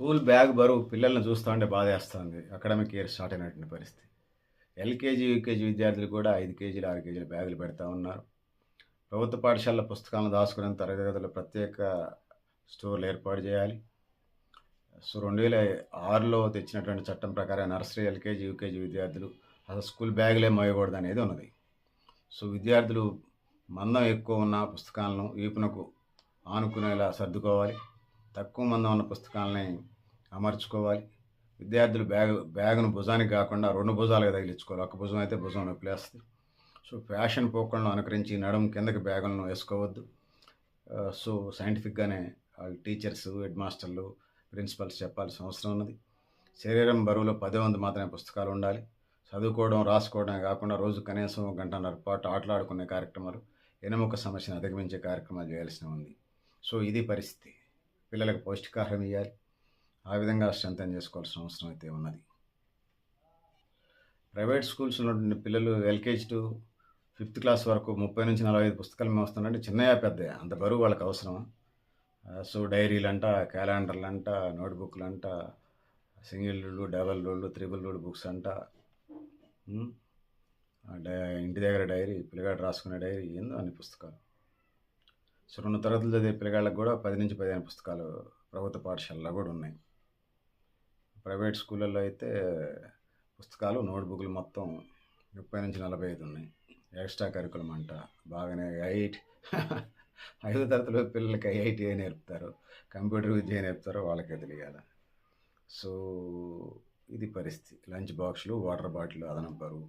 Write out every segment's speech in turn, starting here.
School bag బరువు పిల్లల్ని చూస్తా ఉంటే బాధేస్తుంది. అకాడమిక్ ఇయర్ స్టార్ట్ అయినటువంటి పరిస్థితి. ఎల్‌కేజీ, యూకేజీ విద్యార్థులు కూడా 5 కేజీలు, 6 కేజీల బ్యాగులు పెడతా ఉన్నారు. ప్రభుత్వ పాఠశాలల పుస్తకాలను దాచుకునే తరగతి గదుల్లో ప్రత్యేక స్టోర్‌లు ఏర్పాటు చేయాలి. 2006లో తెచ్చినటువంటి చట్టం ప్రకారం నర్సరీ, ఎల్‌కేజీ, యూకేజీ విద్యార్థులు అసలు స్కూల్ బ్యాగులే మోయకూడదనేది ఉన్నది. విద్యార్థులు మందం ఎక్కువ ఉన్న పుస్తకాలను వీపునకు ఆనుకునేలా సర్దుకోవాలి. తక్కువ మందం ఉన్న పుస్తకాలని అమర్చుకోవాలి. విద్యార్థులు బ్యాగును భుజానికి కాకుండా 2 భుజాలుగా తగిలించుకోవాలి. ఒక భుజం అయితే భుజం నొప్పిలేస్తది. ఫ్యాషన్ పోకడలను అనుకరించి నడుము కిందకి బ్యాగులను వేసుకోవద్దు. సైంటిఫిక్‌గానే వాళ్ళు టీచర్స్, హెడ్ మాస్టర్లు, ప్రిన్సిపల్స్ చెప్పాల్సిన అవసరం ఉన్నది. శరీరం బరువులో 10 వంతు మాత్రమే పుస్తకాలు ఉండాలి. చదువుకోవడం, రాసుకోవడమే కాకుండా రోజు కనీసం 1 గంటన్నర పాటు ఆటలాడుకునే కార్యక్రమాలు, వెన్నెముక సమస్యను అధిగమించే కార్యక్రమాలు చేయాల్సి ఉంది. ఇది పరిస్థితి. పిల్లలకు పౌష్టికాహారం ఇయ్యాలి. ఆ విధంగా స్ట్రెంథెన్ చేసుకోవాల్సిన అవసరం అయితే ఉన్నది. ప్రైవేట్ స్కూల్స్‌లో ఉన్నటువంటి పిల్లలు ఎల్‌కేజీ టు 5థ్ క్లాస్ వరకు 30-45 పుస్తకాలు మోస్తున్నారంటే చిన్నయా, పెద్దయా? అంత బరువు వాళ్ళకి అవసరమా? డైరీలంట, క్యాలెండర్‌లంట, నోట్‌బుక్‌లంట, single ruled, double ruled, triple ruled books అంట. హ్మ్. ఇంటి దగ్గర డైరీ, పిల్లగాడు రాసుకునే డైరీ, ఏందో అన్ని పుస్తకాలు. 2 తరగతులు చదివే పిల్లగాళ్ళకి కూడా 10-15 పుస్తకాలు ప్రభుత్వ పాఠశాలలో కూడా ఉన్నాయి. ప్రైవేట్ స్కూళ్ళల్లో అయితే పుస్తకాలు, నోట్‌బుక్‌లు మొత్తం 30-45 ఉన్నాయి. ఎక్స్ట్రా కరికులం అంట. బాగానే 5వ తరగతిలో పిల్లలకి ఐఐటీఐ నేర్పుతారు. కంప్యూటర్ విద్య నేర్పుతారో వాళ్ళకే తెలియాల. ఇది పరిస్థితి. లంచ్ బాక్సులు, వాటర్ బాటిల్ అదనపు బరువు.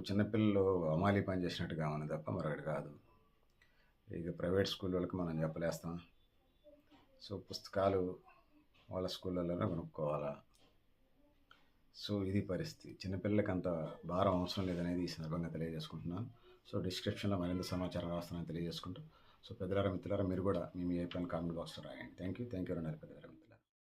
చిన్నపిల్లలు అమాలి పని చేసినట్టుగా ఉంది తప్ప మరొకటి కాదు. ఇక ప్రైవేట్ స్కూల్ వాళ్ళకి మనం చెప్పలేస్తాం. పుస్తకాలు వాళ్ళ స్కూళ్ళలోనే కొనుక్కోవాలా. ఇది పరిస్థితి. చిన్నపిల్లలకి అంత భారం అవసరం లేదనేది ఈ సందర్భంగా తెలియజేసుకుంటున్నాను. డిస్క్రిప్షన్‌లో మరింత సమాచారం రాస్తానని తెలియజేసుకుంటూ, పెద్దలారా, మిత్రులారా, మీరు కూడా మీ అభిప్రాయాన్ని కామెంట్ బాక్స్‌లో రాయండి. Thank you. Thank you. పెద్దలారా.